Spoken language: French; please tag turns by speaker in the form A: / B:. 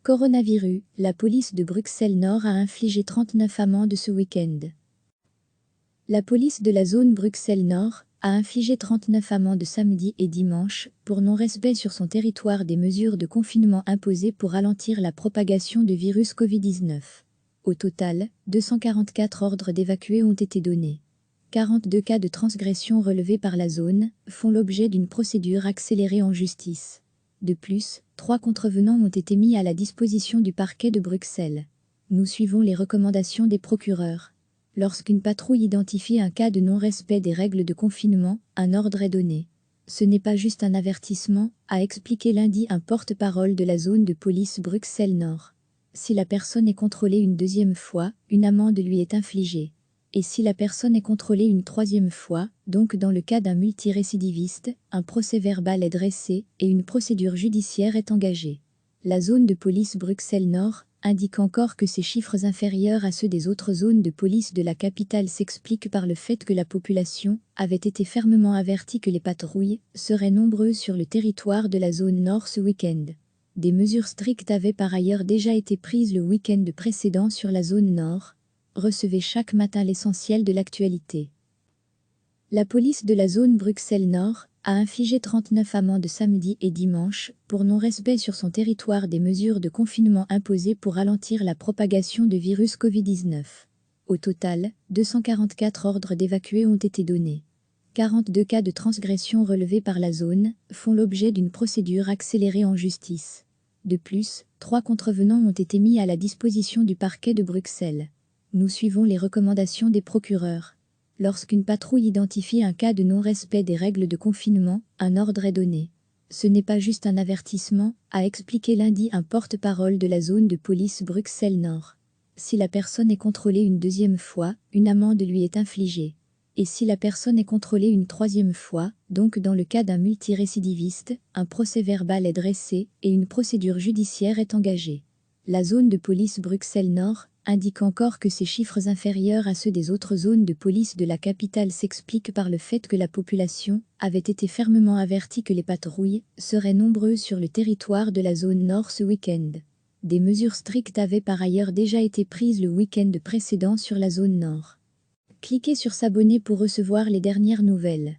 A: Coronavirus, la police de Bruxelles-Nord a infligé 39 amendes ce week-end. La police de la zone Bruxelles-Nord a infligé 39 amendes samedi et dimanche pour non-respect sur son territoire des mesures de confinement imposées pour ralentir la propagation du virus Covid-19. Au total, 244 ordres d'évacuer ont été donnés. 42 cas de transgression relevés par la zone font l'objet d'une procédure accélérée en justice. De plus, 3 contrevenants ont été mis à la disposition du parquet de Bruxelles. Nous suivons les recommandations des procureurs. Lorsqu'une patrouille identifie un cas de non-respect des règles de confinement, un ordre est donné. Ce n'est pas juste un avertissement, a expliqué lundi un porte-parole de la zone de police Bruxelles-Nord. Si la personne est contrôlée une deuxième fois, une amende lui est infligée. Et si la personne est contrôlée une troisième fois, donc dans le cas d'un multirécidiviste, un procès-verbal est dressé et une procédure judiciaire est engagée. La zone de police Bruxelles-Nord indique encore que ces chiffres inférieurs à ceux des autres zones de police de la capitale s'expliquent par le fait que la population avait été fermement avertie que les patrouilles seraient nombreuses sur le territoire de la zone nord ce week-end. Des mesures strictes avaient par ailleurs déjà été prises le week-end précédent sur la zone nord. Recevez chaque matin l'essentiel de l'actualité. La police de la zone Bruxelles-Nord a infligé 39 amendes samedi et dimanche pour non-respect sur son territoire des mesures de confinement imposées pour ralentir la propagation du virus Covid-19. Au total, 244 ordres d'évacuer ont été donnés. 42 cas de transgression relevés par la zone font l'objet d'une procédure accélérée en justice. De plus, 3 contrevenants ont été mis à la disposition du parquet de Bruxelles. Nous suivons les recommandations des procureurs. Lorsqu'une patrouille identifie un cas de non-respect des règles de confinement, un ordre est donné. Ce n'est pas juste un avertissement, a expliqué lundi un porte-parole de la zone de police Bruxelles-Nord. Si la personne est contrôlée une deuxième fois, une amende lui est infligée. Et si la personne est contrôlée une troisième fois, donc dans le cas d'un multirécidiviste, un procès-verbal est dressé et une procédure judiciaire est engagée. La zone de police Bruxelles-Nord indique encore que ces chiffres inférieurs à ceux des autres zones de police de la capitale s'expliquent par le fait que la population avait été fermement avertie que les patrouilles seraient nombreuses sur le territoire de la zone nord ce week-end. Des mesures strictes avaient par ailleurs déjà été prises le week-end précédent sur la zone nord. Cliquez sur s'abonner pour recevoir les dernières nouvelles.